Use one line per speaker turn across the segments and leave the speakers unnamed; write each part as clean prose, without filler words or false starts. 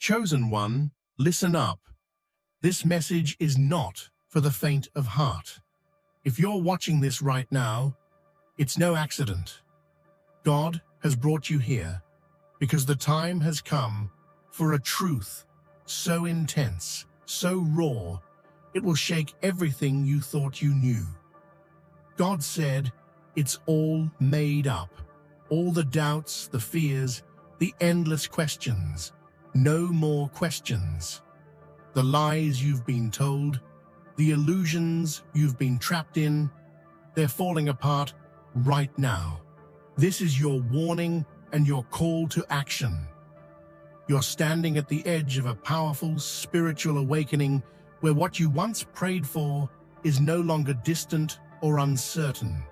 Chosen one, listen up. This message is not for the faint of heart. If you're watching this right now, it's no accident. God has brought you here because the time has come for a truth so intense, so raw, it will shake everything you thought you knew. God said, it's all made up. All the doubts, the fears, the endless questions. No more questions. The lies you've been told, the illusions you've been trapped in, they're falling apart right now. This is your warning and your call to action. You're standing at the edge of a powerful spiritual awakening where what you once prayed for is no longer distant or uncertain.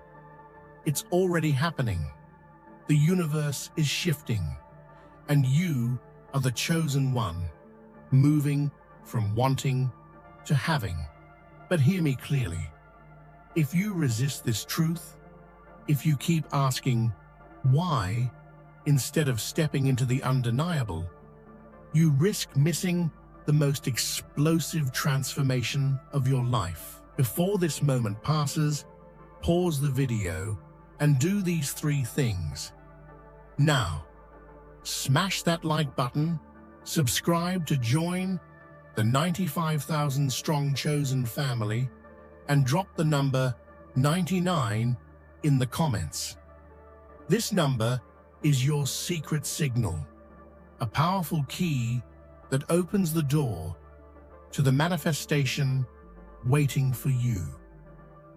It's already happening. The universe is shifting, and you are the chosen one, moving from wanting to having. But hear me clearly. If you resist this truth, if you keep asking why instead of stepping into the undeniable, you risk missing the most explosive transformation of your life. Before this moment passes, pause the video and do these 3 things. Now, smash that like button, subscribe to join the 95,000 strong chosen family, and drop the number 99 in the comments. This number is your secret signal, a powerful key that opens the door to the manifestation waiting for you.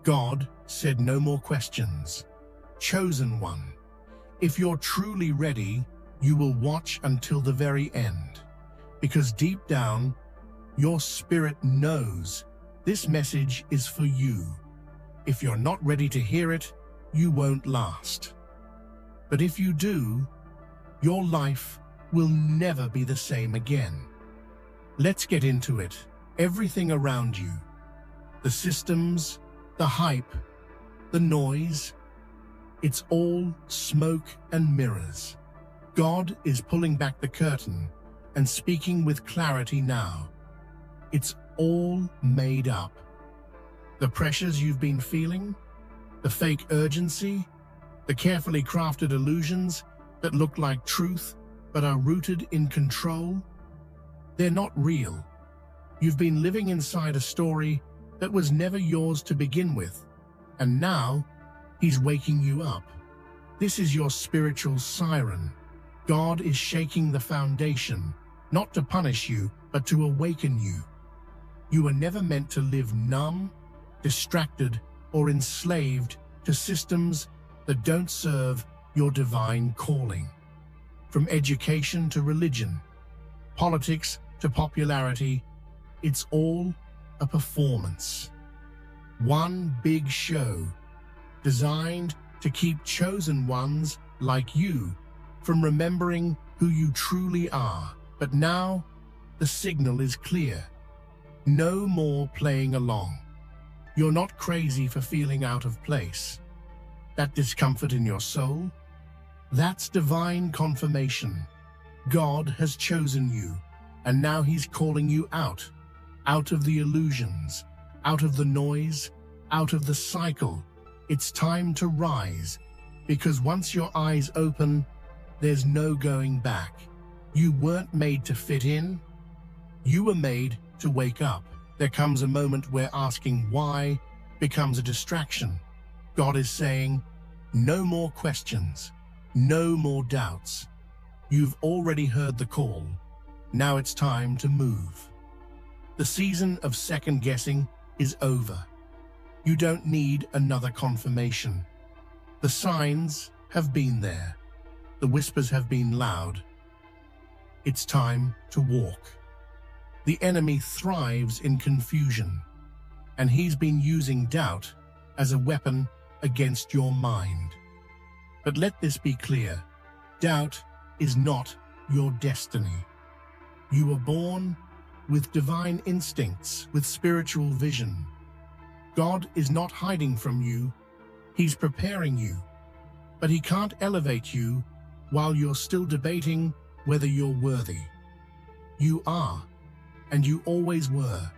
God said no more questions. Chosen one, if you're truly ready, you will watch until the very end, because deep down, your spirit knows this message is for you. If you're not ready to hear it, you won't last. But if you do, your life will never be the same again. Let's get into it. Everything around you, the systems, the hype, the noise, it's all smoke and mirrors. God is pulling back the curtain and speaking with clarity now. It's all made up. The pressures you've been feeling, the fake urgency, the carefully crafted illusions that look like truth but are rooted in control, they're not real. You've been living inside a story that was never yours to begin with, and now He's waking you up. This is your spiritual siren. God is shaking the foundation, not to punish you, but to awaken you. You were never meant to live numb, distracted, or enslaved to systems that don't serve your divine calling. From education to religion, politics to popularity, it's all a performance. One big show designed to keep chosen ones like you from remembering who you truly are. But now, the signal is clear. No more playing along. You're not crazy for feeling out of place. That discomfort in your soul, that's divine confirmation. God has chosen you, and now He's calling you out of the illusions, out of the noise, out of the cycle. It's time to rise, because once your eyes open, there's no going back. You weren't made to fit in. You were made to wake up. There comes a moment where asking why becomes a distraction. God is saying, no more questions, no more doubts. You've already heard the call. Now it's time to move. The season of second guessing is over. You don't need another confirmation. The signs have been there. The whispers have been loud. It's time to walk. The enemy thrives in confusion, and he's been using doubt as a weapon against your mind. But let this be clear. Doubt is not your destiny. You were born with divine instincts, with spiritual vision. God is not hiding from you. He's preparing you. But He can't elevate you while you're still debating whether you're worthy. You are, and you always were.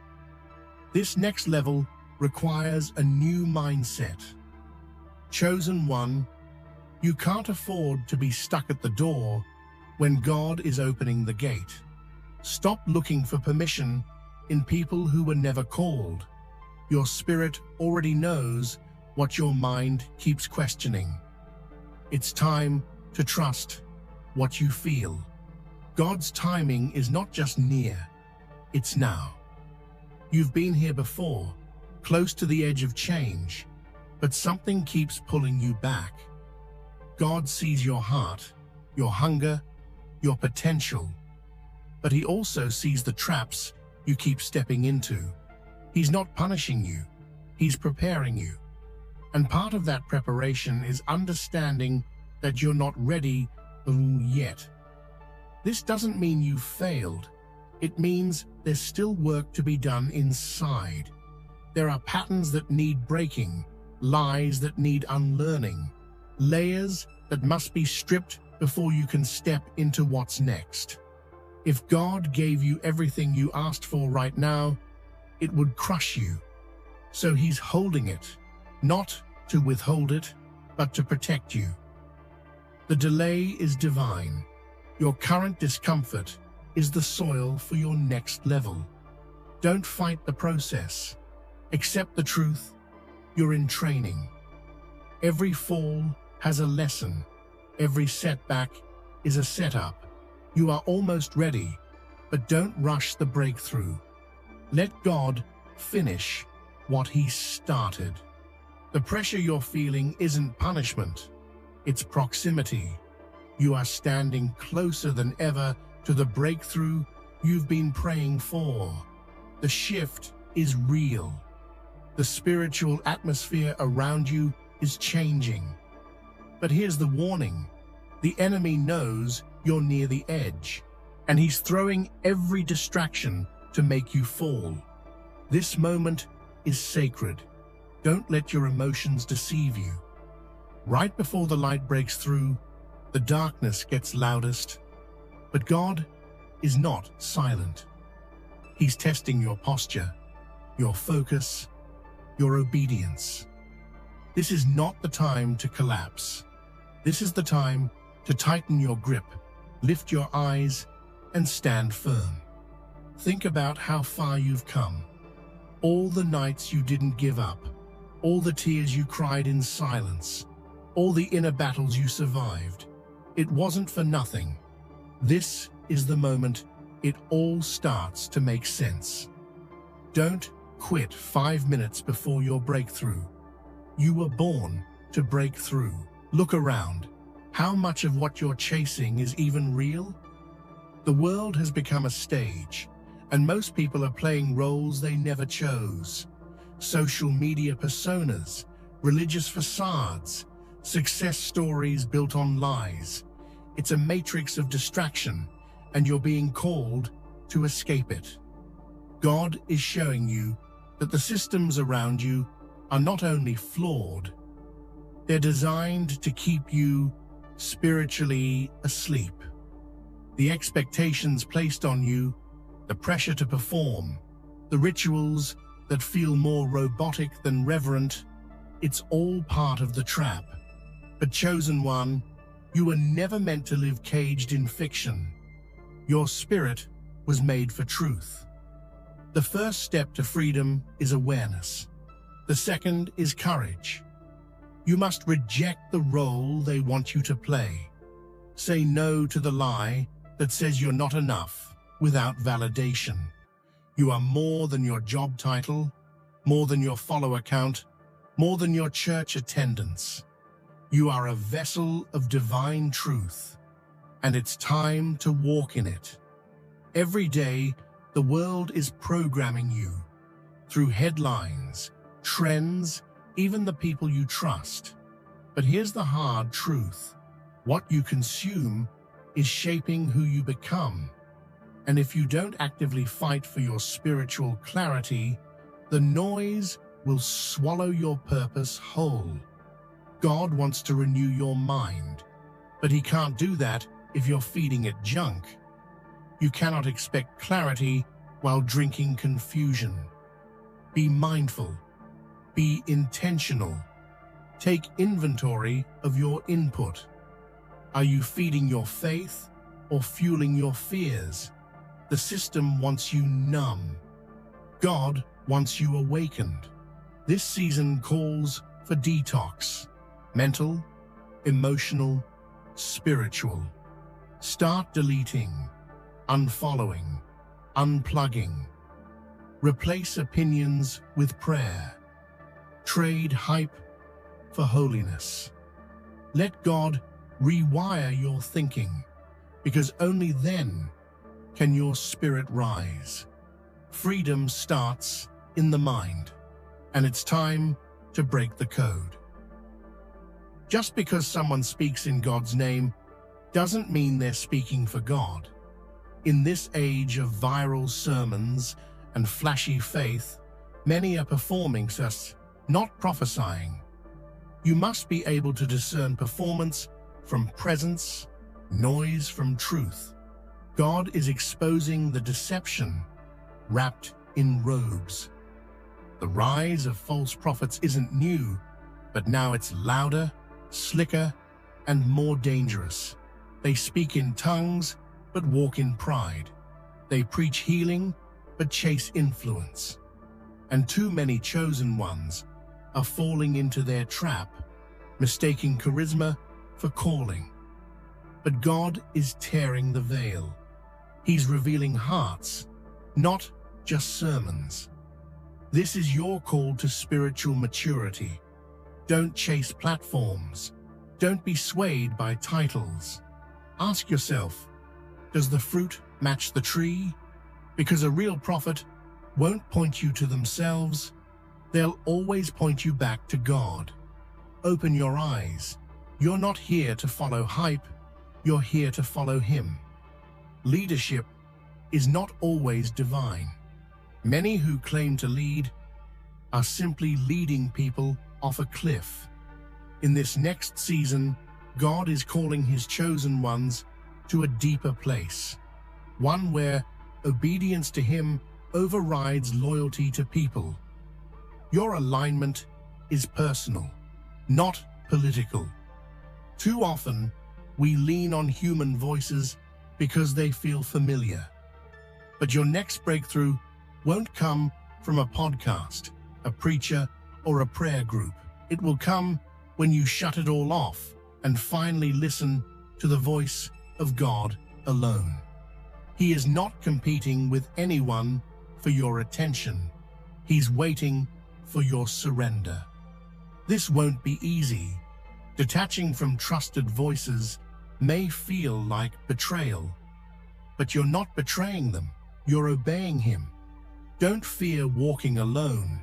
This next level requires a new mindset. Chosen one, you can't afford to be stuck at the door when God is opening the gate. Stop looking for permission in people who were never called. Your spirit already knows what your mind keeps questioning. It's time to trust what you feel. God's timing is not just near, it's now. You've been here before, close to the edge of change, but something keeps pulling you back. God sees your heart, your hunger, your potential, but He also sees the traps you keep stepping into. He's not punishing you, He's preparing you. And part of that preparation is understanding that you're not ready yet. This doesn't mean you failed. It means there's still work to be done inside. There are patterns that need breaking, lies that need unlearning, layers that must be stripped before you can step into what's next. If God gave you everything you asked for right now, it would crush you. So He's holding it, not to withhold it, but to protect you. The delay is divine. Your current discomfort is the soil for your next level. Don't fight the process. Accept the truth. You're in training. Every fall has a lesson. Every setback is a setup. You are almost ready, but don't rush the breakthrough. Let God finish what He started. The pressure you're feeling isn't punishment. It's proximity. You are standing closer than ever to the breakthrough you've been praying for. The shift is real. The spiritual atmosphere around you is changing. But here's the warning. The enemy knows you're near the edge, and he's throwing every distraction to make you fall. This moment is sacred. Don't let your emotions deceive you. Right before the light breaks through, the darkness gets loudest. But God is not silent. He's testing your posture, your focus, your obedience. This is not the time to collapse. This is the time to tighten your grip, lift your eyes, and stand firm. Think about how far you've come. All the nights you didn't give up, all the tears you cried in silence, all the inner battles you survived. It wasn't for nothing. This is the moment it all starts to make sense. Don't quit 5 minutes before your breakthrough. You were born to break through. Look around. How much of what you're chasing is even real? The world has become a stage, and most people are playing roles they never chose. Social media personas, religious facades, success stories built on lies. It's a matrix of distraction, and you're being called to escape it. God is showing you that the systems around you are not only flawed, they're designed to keep you spiritually asleep. The expectations placed on you, the pressure to perform, the rituals that feel more robotic than reverent, it's all part of the trap. But chosen one, you were never meant to live caged in fiction. Your spirit was made for truth. The first step to freedom is awareness. The second is courage. You must reject the role they want you to play. Say no to the lie that says you're not enough without validation. You are more than your job title, more than your follower count, more than your church attendance. You are a vessel of divine truth, and it's time to walk in it. Every day, the world is programming you through headlines, trends, even the people you trust. But here's the hard truth. What you consume is shaping who you become. And if you don't actively fight for your spiritual clarity, the noise will swallow your purpose whole. God wants to renew your mind, but He can't do that if you're feeding it junk. You cannot expect clarity while drinking confusion. Be mindful. Be intentional. Take inventory of your input. Are you feeding your faith or fueling your fears? The system wants you numb. God wants you awakened. This season calls for detox. Mental, emotional, spiritual. Start deleting, unfollowing, unplugging. Replace opinions with prayer. Trade hype for holiness. Let God rewire your thinking, because only then can your spirit rise. Freedom starts in the mind, and it's time to break the code. Just because someone speaks in God's name doesn't mean they're speaking for God. In this age of viral sermons and flashy faith, many are performing such, not prophesying. You must be able to discern performance from presence, noise from truth. God is exposing the deception wrapped in robes. The rise of false prophets isn't new, but now it's louder, slicker, and more dangerous. They speak in tongues, but walk in pride. They preach healing, but chase influence. And too many chosen ones are falling into their trap, mistaking charisma for calling. But God is tearing the veil. He's revealing hearts, not just sermons. This is your call to spiritual maturity. Don't chase platforms. Don't be swayed by titles. Ask yourself, does the fruit match the tree? Because a real prophet won't point you to themselves. They'll always point you back to God. Open your eyes. You're not here to follow hype. You're here to follow Him. Leadership is not always divine. Many who claim to lead are simply leading people off a cliff. In this next season, God is calling His chosen ones to a deeper place, one where obedience to Him overrides loyalty to people. Your alignment is personal, not political. Too often, we lean on human voices because they feel familiar. But your next breakthrough won't come from a podcast, a preacher, or a prayer group. It will come when you shut it all off and finally listen to the voice of God alone. He is not competing with anyone for your attention. He's waiting for your surrender. This won't be easy. Detaching from trusted voices may feel like betrayal, but you're not betraying them. You're obeying Him. Don't fear walking alone.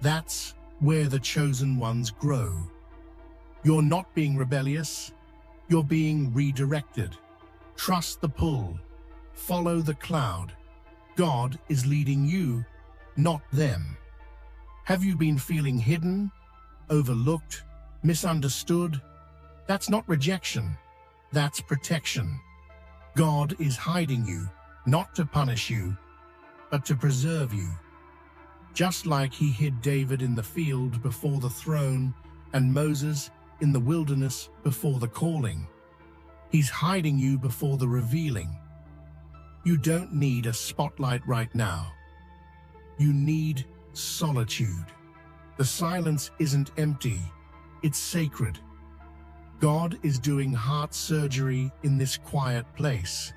That's where the chosen ones grow. You're not being rebellious. You're being redirected. Trust the pull. Follow the cloud. God is leading you, not them. Have you been feeling hidden, overlooked, misunderstood? That's not rejection. That's protection. God is hiding you, not to punish you, but to preserve you. Just like He hid David in the field before the throne and Moses in the wilderness before the calling. He's hiding you before the revealing. You don't need a spotlight right now. You need solitude. The silence isn't empty, it's sacred. God is doing heart surgery in this quiet place.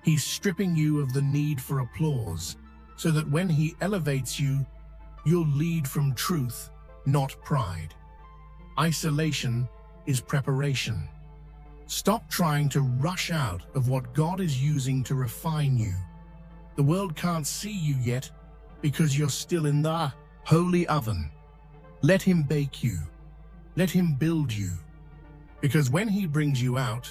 He's stripping you of the need for applause, so that when He elevates you, you'll lead from truth, not pride. Isolation is preparation. Stop trying to rush out of what God is using to refine you. The world can't see you yet because you're still in the holy oven. Let Him bake you. Let Him build you. Because when He brings you out,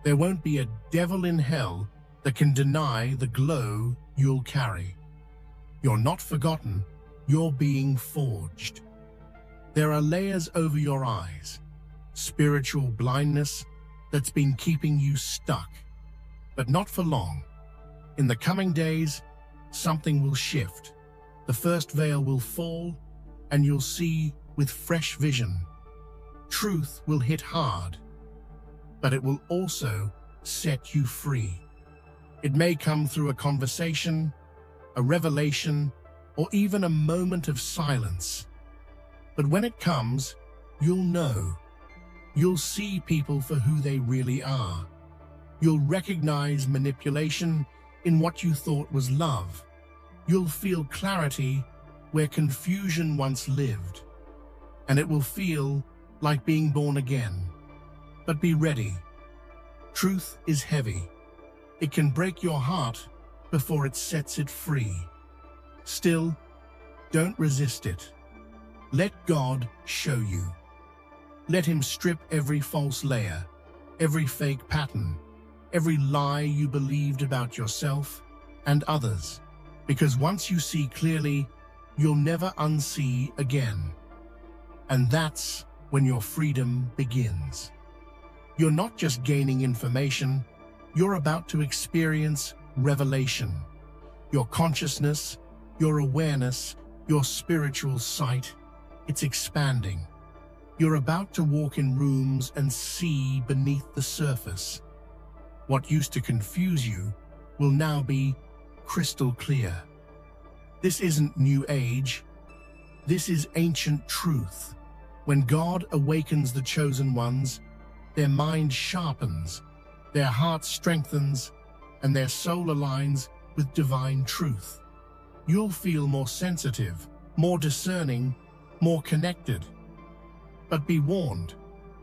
there won't be a devil in hell that can deny the glow you'll carry. You're not forgotten. You're being forged. There are layers over your eyes, spiritual blindness that's been keeping you stuck, but not for long. In the coming days, something will shift. The first veil will fall, and you'll see with fresh vision. Truth will hit hard, but it will also set you free. It may come through a conversation, a revelation, or even a moment of silence. But when it comes, you'll know. You'll see people for who they really are. You'll recognize manipulation in what you thought was love. You'll feel clarity where confusion once lived. And it will feel like being born again. But be ready. Truth is heavy. It can break your heart before it sets it free. Still, don't resist it. Let God show you. Let Him strip every false layer, every fake pattern, every lie you believed about yourself and others. Because once you see clearly, you'll never unsee again. And that's when your freedom begins. You're not just gaining information, you're about to experience revelation. Your consciousness, your awareness, your spiritual sight, it's expanding. You're about to walk in rooms and see beneath the surface. What used to confuse you will now be crystal clear. This isn't New Age. This is ancient truth. When God awakens the chosen ones, their mind sharpens, their heart strengthens, and their soul aligns with divine truth. You'll feel more sensitive, more discerning, more connected. But be warned,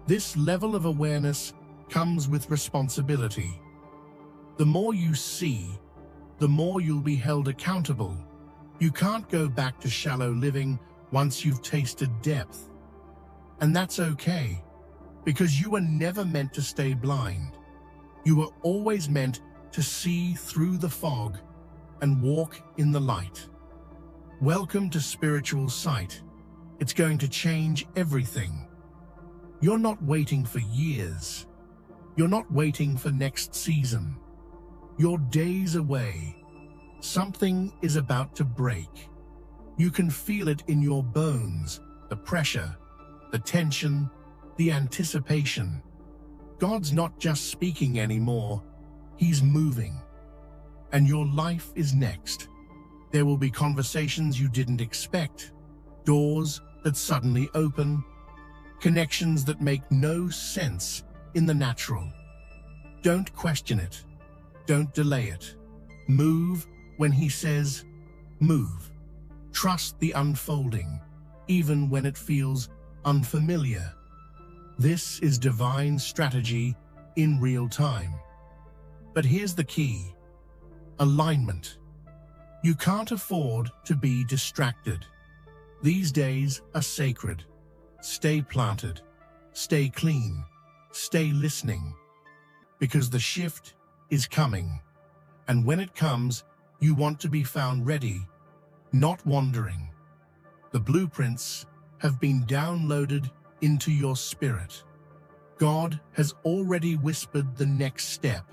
this level of awareness comes with responsibility. The more you see, the more you'll be held accountable. You can't go back to shallow living once you've tasted depth. And that's okay, because you were never meant to stay blind. You were always meant to see through the fog and walk in the light. Welcome to spiritual sight. It's going to change everything. You're not waiting for years. You're not waiting for next season. You're days away. Something is about to break. You can feel it in your bones, the pressure, the tension, the anticipation. God's not just speaking anymore, He's moving. And your life is next. There will be conversations you didn't expect, doors that suddenly open, connections that make no sense in the natural. Don't question it. Don't delay it. Move when He says, move. Trust the unfolding, even when it feels unfamiliar. This is divine strategy in real time. But here's the key: alignment. You can't afford to be distracted. These days are sacred. Stay planted, stay clean, stay listening, because the shift is coming. And when it comes, you want to be found ready, not wandering. The blueprints have been downloaded into your spirit. God has already whispered the next step.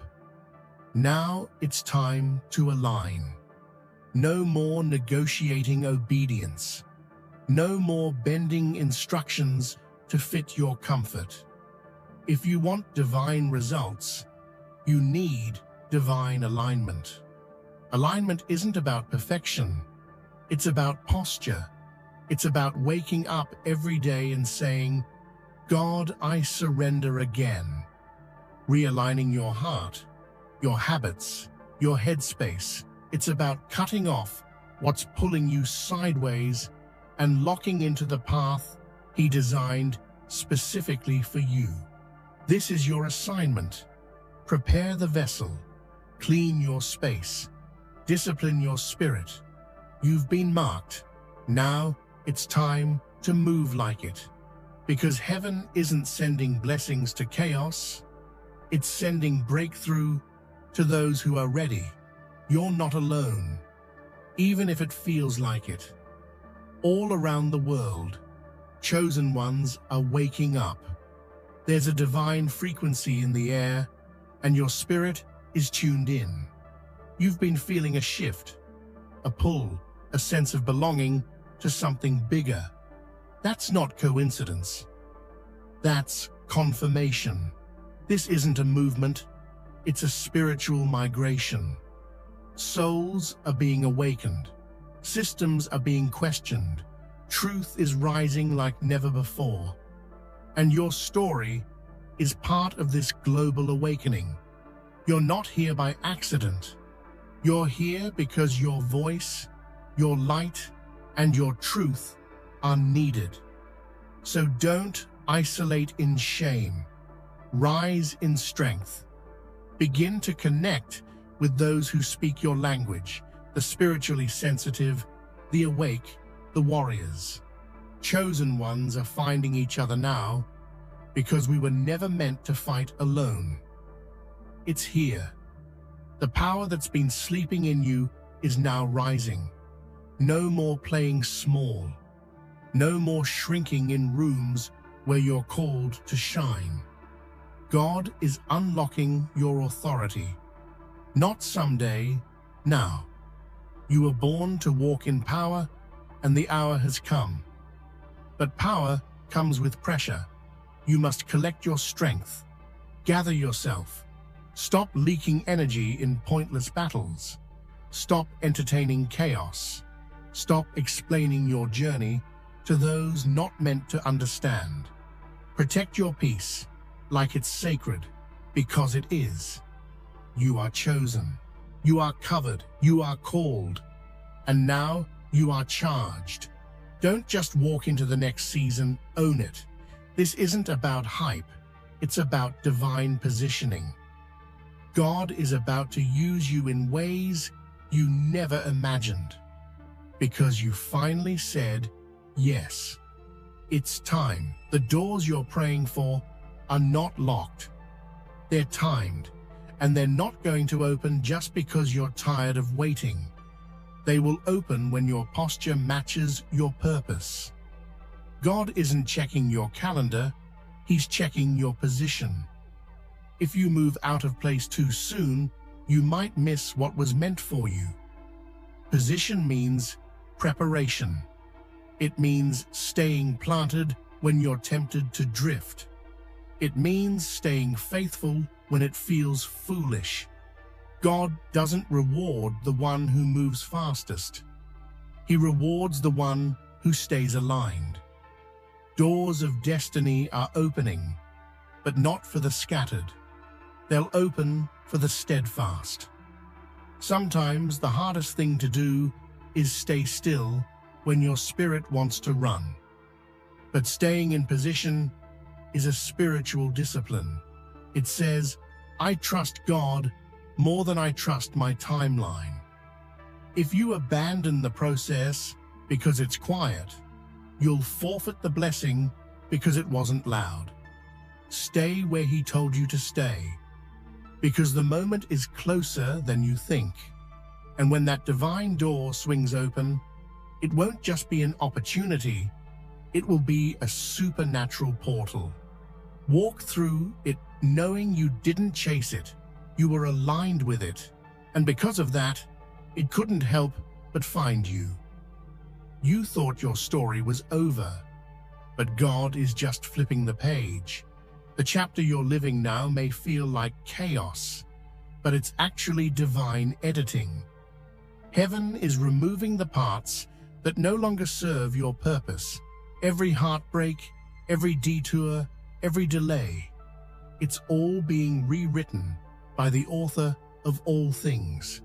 Now it's time to align. No more negotiating obedience. No more bending instructions to fit your comfort. If you want divine results, you need divine alignment. Alignment isn't about perfection. It's about posture. It's about waking up every day and saying, God, I surrender again. Realigning your heart, your habits, your headspace. It's about cutting off what's pulling you sideways and locking into the path He designed specifically for you. This is your assignment. Prepare the vessel, clean your space, discipline your spirit. You've been marked. Now it's time to move like it. Because heaven isn't sending blessings to chaos, it's sending breakthrough to those who are ready. You're not alone, even if it feels like it. All around the world, chosen ones are waking up. There's a divine frequency in the air, and your spirit is tuned in. You've been feeling a shift, a pull, a sense of belonging to something bigger. That's not coincidence. That's confirmation. This isn't a movement, it's a spiritual migration. Souls are being awakened. Systems are being questioned. Truth is rising like never before. And your story is part of this global awakening. You're not here by accident. You're here because your voice, your light, and your truth are needed. So don't isolate in shame. Rise in strength. Begin to connect with those who speak your language, the spiritually sensitive, the awake, the warriors. Chosen ones are finding each other now because we were never meant to fight alone. It's here. The power that's been sleeping in you is now rising. No more playing small. No more shrinking in rooms where you're called to shine. God is unlocking your authority. Not someday, now. You were born to walk in power, and the hour has come. But power comes with pressure. You must collect your strength. Gather yourself. Stop leaking energy in pointless battles. Stop entertaining chaos. Stop explaining your journey to those not meant to understand. Protect your peace like it's sacred, because it is. You are chosen. You are covered. You are called. And now you are charged. Don't just walk into the next season, own it. This isn't about hype. It's about divine positioning. God is about to use you in ways you never imagined, because you finally said yes. It's time. The doors you're praying for are not locked. They're timed, and they're not going to open just because you're tired of waiting. They will open when your posture matches your purpose. God isn't checking your calendar, He's checking your position. If you move out of place too soon, you might miss what was meant for you. Position means preparation. It means staying planted when you're tempted to drift. It means staying faithful when it feels foolish. God doesn't reward the one who moves fastest. He rewards the one who stays aligned. Doors of destiny are opening, but not for the scattered. They'll open for the steadfast. Sometimes the hardest thing to do is stay still when your spirit wants to run. But staying in position is a spiritual discipline. It says, I trust God more than I trust my timeline. If you abandon the process because it's quiet, you'll forfeit the blessing because it wasn't loud. Stay where He told you to stay, because the moment is closer than you think. And when that divine door swings open, it won't just be an opportunity, it will be a supernatural portal. Walk through it knowing you didn't chase it, you were aligned with it, and because of that, it couldn't help but find you. You thought your story was over, but God is just flipping the page. The chapter you're living now may feel like chaos, but it's actually divine editing. Heaven is removing the parts that no longer serve your purpose. Every heartbreak, every detour, every delay. It's all being rewritten by the author of all things.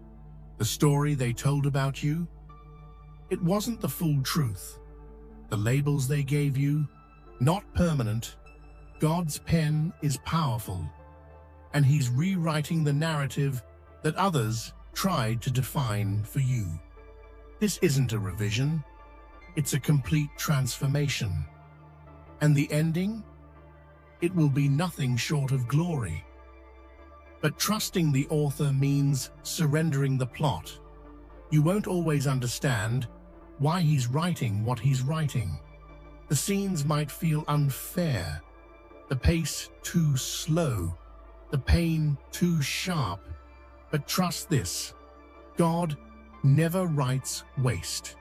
The story they told about you, it wasn't the full truth. The labels they gave you, not permanent. God's pen is powerful, and He's rewriting the narrative that others tried to define for you. This isn't a revision, it's a complete transformation. And the ending? It will be nothing short of glory. But trusting the author means surrendering the plot. You won't always understand why he's writing what he's writing. The scenes might feel unfair, the pace too slow, the pain too sharp. But trust this, God never writes waste.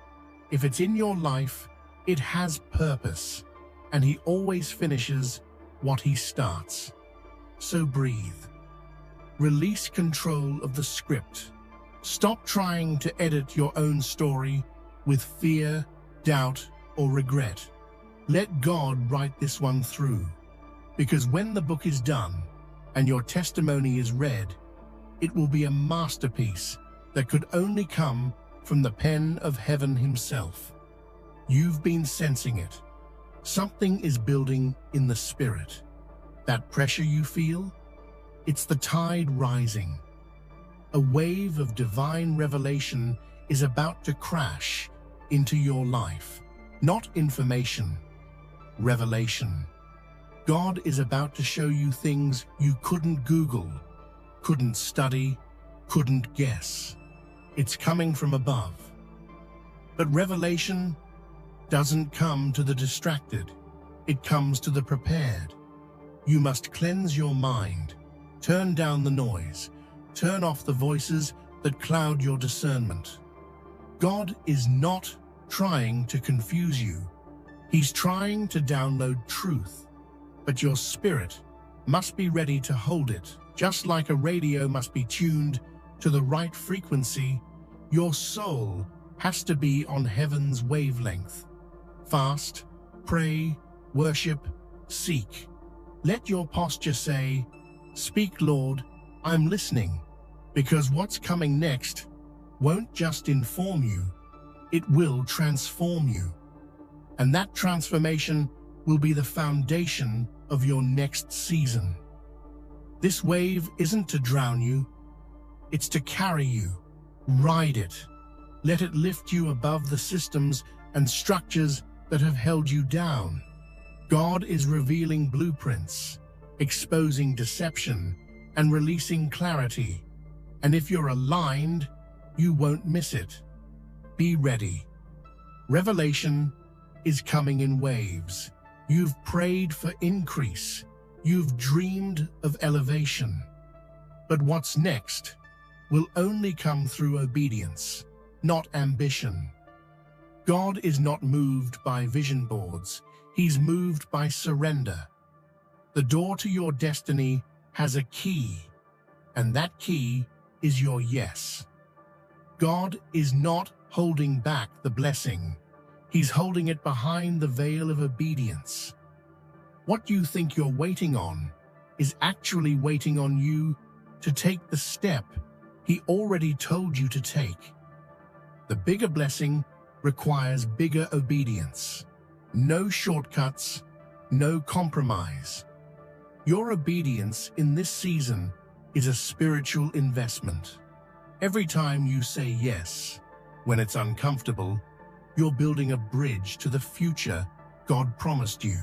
If it's in your life, it has purpose, and He always finishes what He starts. So breathe. Release control of the script. Stop trying to edit your own story with fear, doubt, or regret. Let God write this one through. Because when the book is done and your testimony is read, it will be a masterpiece that could only come from the pen of heaven himself. You've been sensing it. Something is building in the spirit. That pressure you feel? It's the tide rising. A wave of divine revelation is about to crash into your life. Not information, revelation. God is about to show you things you couldn't Google, couldn't study, couldn't guess. It's coming from above. But revelation doesn't come to the distracted. It comes to the prepared. You must cleanse your mind, turn down the noise, turn off the voices that cloud your discernment. God is not trying to confuse you. He's trying to download truth. But your spirit must be ready to hold it. Just like a radio must be tuned to the right frequency, your soul has to be on heaven's wavelength. Fast, pray, worship, seek. Let your posture say, "Speak, Lord, I'm listening," because what's coming next won't just inform you, it will transform you. And that transformation will be the foundation of your next season. This wave isn't to drown you, it's to carry you. Ride it. Let it lift you above the systems and structures that have held you down. God is revealing blueprints, exposing deception, and releasing clarity. And if you're aligned, you won't miss it. Be ready. Revelation is coming in waves. You've prayed for increase. You've dreamed of elevation. But what's next will only come through obedience, not ambition. God is not moved by vision boards. He's moved by surrender. The door to your destiny has a key, and that key is your yes. God is not holding back the blessing. He's holding it behind the veil of obedience. What you think you're waiting on is actually waiting on you to take the step He already told you to take. The bigger blessing requires bigger obedience. No shortcuts, no compromise. Your obedience in this season is a spiritual investment. Every time you say yes, when it's uncomfortable, you're building a bridge to the future God promised you.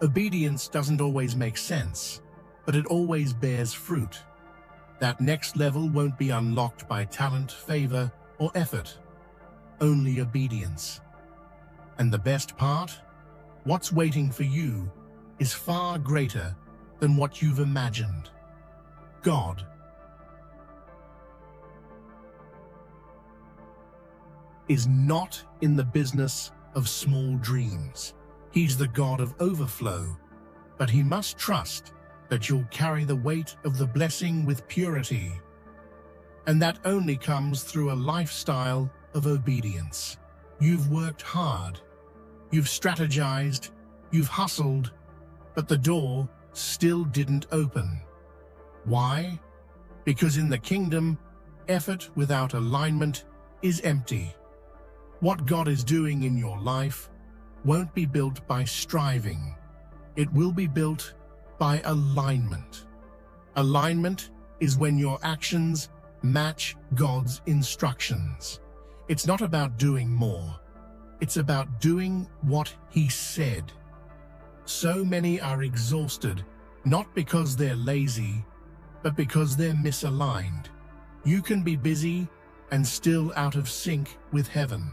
Obedience doesn't always make sense, but it always bears fruit. That next level won't be unlocked by talent, favor, or effort. Only obedience. And the best part? What's waiting for you is far greater than what you've imagined. God is not in the business of small dreams. He's the God of overflow, but He must trust that you'll carry the weight of the blessing with purity. And that only comes through a lifestyle of obedience. You've worked hard, you've strategized, you've hustled, but the door still didn't open. Why? Because in the kingdom, effort without alignment is empty. What God is doing in your life won't be built by striving. It will be built by alignment. Alignment is when your actions match God's instructions. It's not about doing more. It's about doing what He said. So many are exhausted, not because they're lazy, but because they're misaligned. You can be busy and still out of sync with heaven.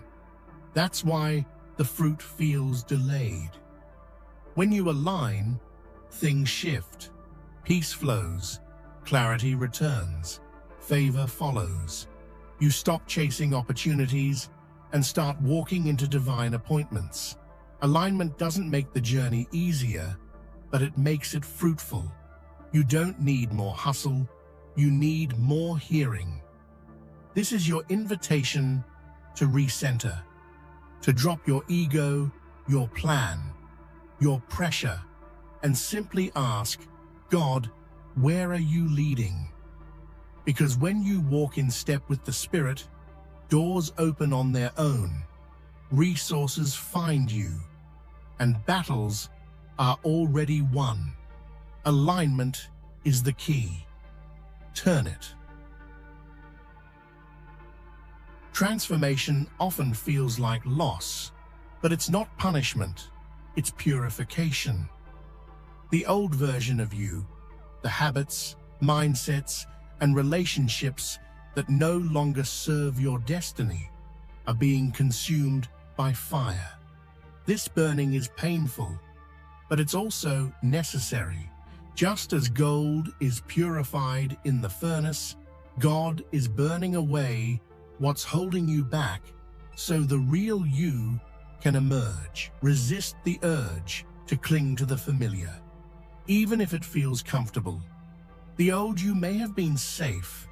That's why the fruit feels delayed. When you align, things shift. Peace flows, clarity returns, favor follows. You stop chasing opportunities and start walking into divine appointments. Alignment doesn't make the journey easier, but it makes it fruitful. You don't need more hustle, you need more hearing. This is your invitation to recenter, to drop your ego, your plan, your pressure, and simply ask, God, where are you leading? Because when you walk in step with the Spirit, doors open on their own, resources find you, and battles are already won. Alignment is the key. Turn it. Transformation often feels like loss, but it's not punishment, it's purification. The old version of you, the habits, mindsets, and relationships that no longer serve your destiny, are being consumed by fire. This burning is painful, but it's also necessary. Just as gold is purified in the furnace, God is burning away what's holding you back so the real you can emerge. Resist the urge to cling to the familiar, even if it feels comfortable. The old you may have been safe,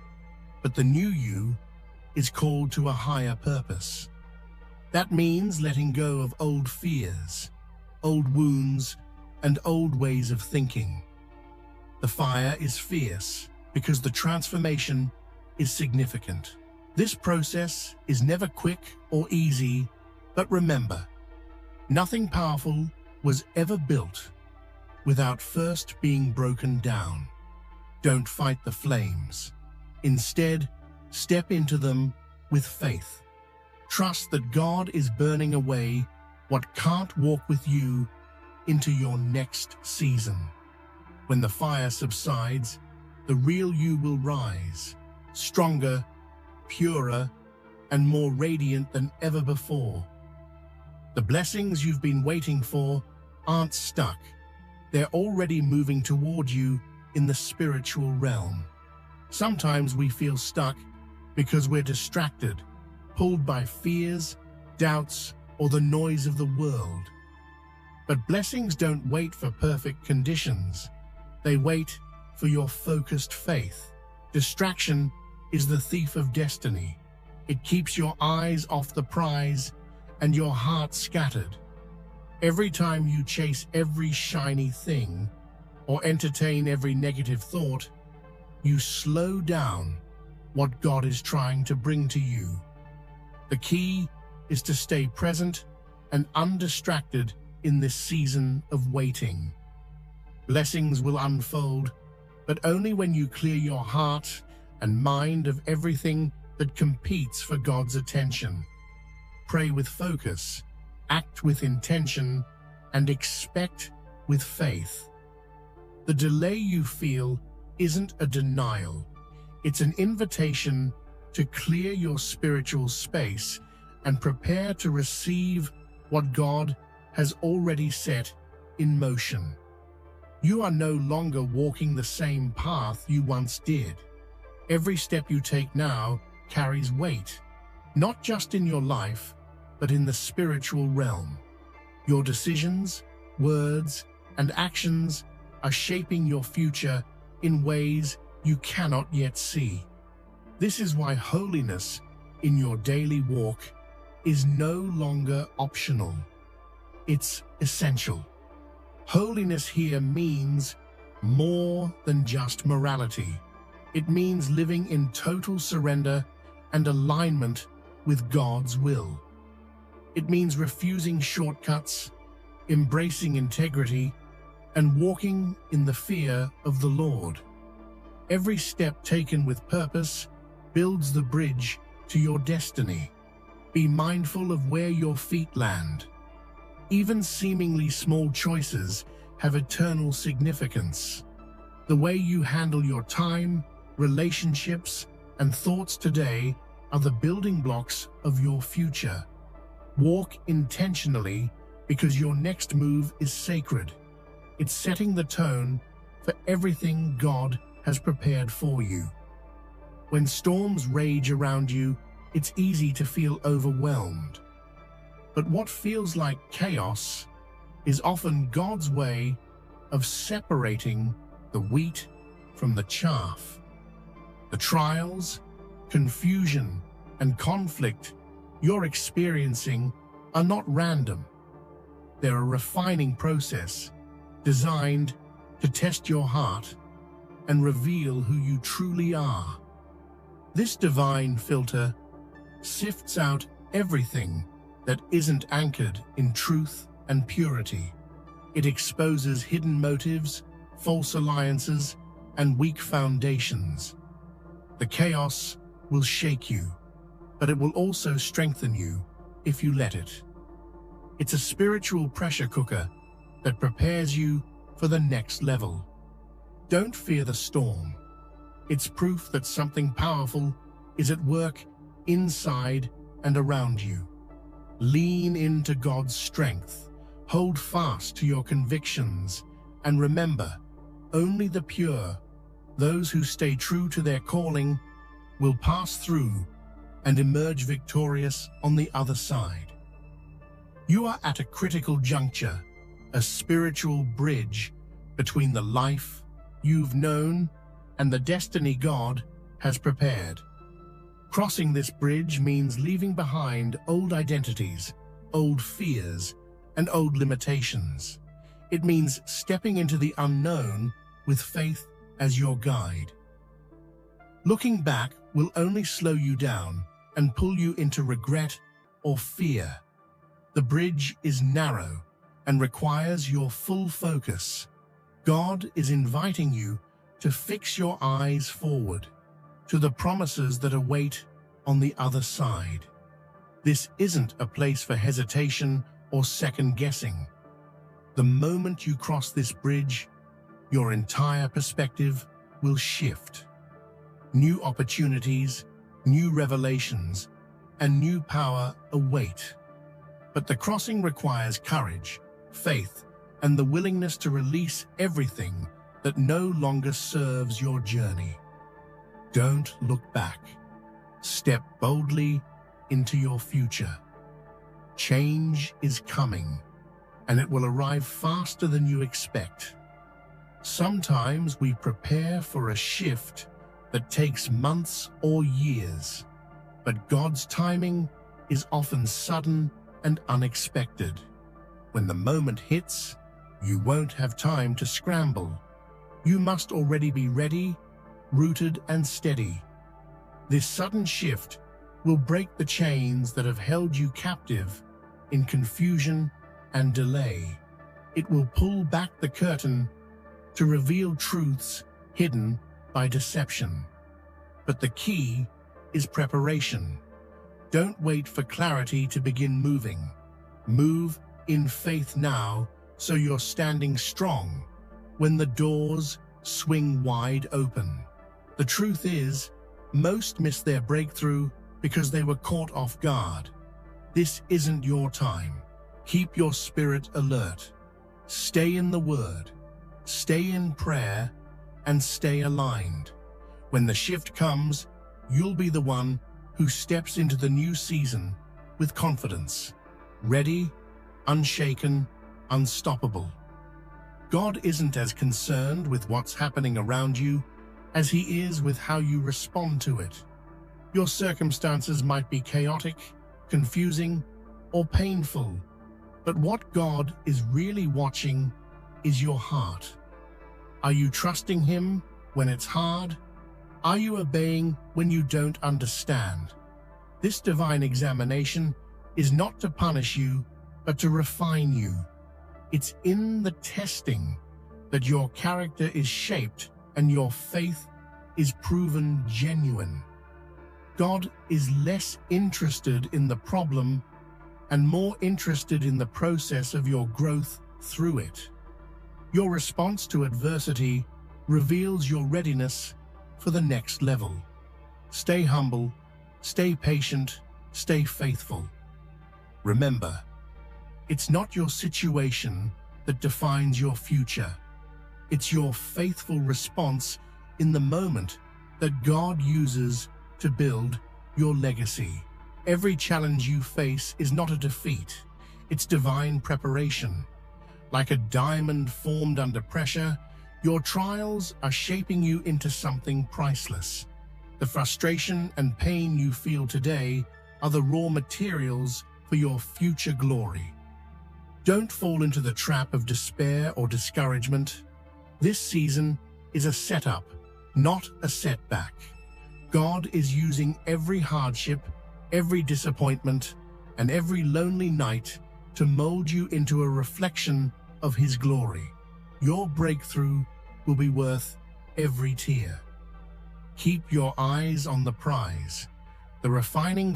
but the new you is called to a higher purpose. That means letting go of old fears, old wounds, and old ways of thinking. The fire is fierce because the transformation is significant. This process is never quick or easy, but remember, nothing powerful was ever built without first being broken down. Don't fight the flames. Instead, step into them with faith. Trust that God is burning away what can't walk with you into your next season. When the fire subsides, the real you will rise, stronger, purer, and more radiant than ever before. The blessings you've been waiting for aren't stuck. They're already moving toward you in the spiritual realm. Sometimes we feel stuck because we're distracted, pulled by fears, doubts, or the noise of the world. But blessings don't wait for perfect conditions. They wait for your focused faith. Distraction is the thief of destiny. It keeps your eyes off the prize and your heart scattered. Every time you chase every shiny thing or entertain every negative thought, you slow down what God is trying to bring to you. The key is to stay present and undistracted in this season of waiting. Blessings will unfold, but only when you clear your heart and mind of everything that competes for God's attention. Pray with focus, act with intention, and expect with faith. The delay you feel isn't a denial. It's an invitation to clear your spiritual space and prepare to receive what God has already set in motion. You are no longer walking the same path you once did. Every step you take now carries weight, not just in your life, but in the spiritual realm. Your decisions, words, and actions are shaping your future in ways you cannot yet see. This is why holiness in your daily walk is no longer optional. It's essential. Holiness here means more than just morality. It means living in total surrender and alignment with God's will. It means refusing shortcuts, embracing integrity, and walking in the fear of the Lord. Every step taken with purpose builds the bridge to your destiny. Be mindful of where your feet land. Even seemingly small choices have eternal significance. The way you handle your time, relationships, and thoughts today are the building blocks of your future. Walk intentionally because your next move is sacred. It's setting the tone for everything God has prepared for you. When storms rage around you, it's easy to feel overwhelmed. But what feels like chaos is often God's way of separating the wheat from the chaff. The trials, confusion, and conflict you're experiencing are not random. They're a refining process designed to test your heart and reveal who you truly are. This divine filter sifts out everything that isn't anchored in truth and purity. It exposes hidden motives, false alliances, and weak foundations. The chaos will shake you, but it will also strengthen you if you let it. It's a spiritual pressure cooker that prepares you for the next level. Don't fear the storm. It's proof that something powerful is at work inside and around you. Lean into God's strength, hold fast to your convictions, and remember, only the pure, those who stay true to their calling, will pass through and emerge victorious on the other side. You are at a critical juncture, a spiritual bridge between the life you've known and the destiny God has prepared. Crossing this bridge means leaving behind old identities, old fears, and old limitations. It means stepping into the unknown with faith as your guide. Looking back will only slow you down and pull you into regret or fear. The bridge is narrow and requires your full focus. God is inviting you to fix your eyes forward, to the promises that await on the other side. This isn't a place for hesitation or second-guessing. The moment you cross this bridge, your entire perspective will shift. New opportunities, new revelations, and new power await. But the crossing requires courage, faith, and the willingness to release everything that no longer serves your journey. Don't look back. Step boldly into your future. Change is coming, and it will arrive faster than you expect. Sometimes we prepare for a shift that takes months or years, but God's timing is often sudden and unexpected. When the moment hits, you won't have time to scramble. You must already be ready, rooted, and steady. This sudden shift will break the chains that have held you captive in confusion and delay. It will pull back the curtain to reveal truths hidden by deception. But the key is preparation. Don't wait for clarity to begin moving. Move in faith now, so you're standing strong when the doors swing wide open. The truth is, most miss their breakthrough because they were caught off guard. This isn't your time. Keep your spirit alert. Stay in the Word, stay in prayer, and stay aligned. When the shift comes, you'll be the one who steps into the new season with confidence, ready, unshaken, unstoppable. God isn't as concerned with what's happening around you as He is with how you respond to it. Your circumstances might be chaotic, confusing, or painful, but what God is really watching is your heart. Are you trusting Him when it's hard? Are you obeying when you don't understand? This divine examination is not to punish you, but to refine you. It's in the testing that your character is shaped and your faith is proven genuine. God is less interested in the problem and more interested in the process of your growth through it. Your response to adversity reveals your readiness for the next level. Stay humble, stay patient, stay faithful. Remember, it's not your situation that defines your future. It's your faithful response in the moment that God uses to build your legacy. Every challenge you face is not a defeat, it's divine preparation. Like a diamond formed under pressure, your trials are shaping you into something priceless. The frustration and pain you feel today are the raw materials for your future glory. Don't fall into the trap of despair or discouragement. This season is a setup, not a setback. God is using every hardship, every disappointment, and every lonely night to mold you into a reflection of His glory. Your breakthrough will be worth every tear. Keep your eyes on the prize. The refining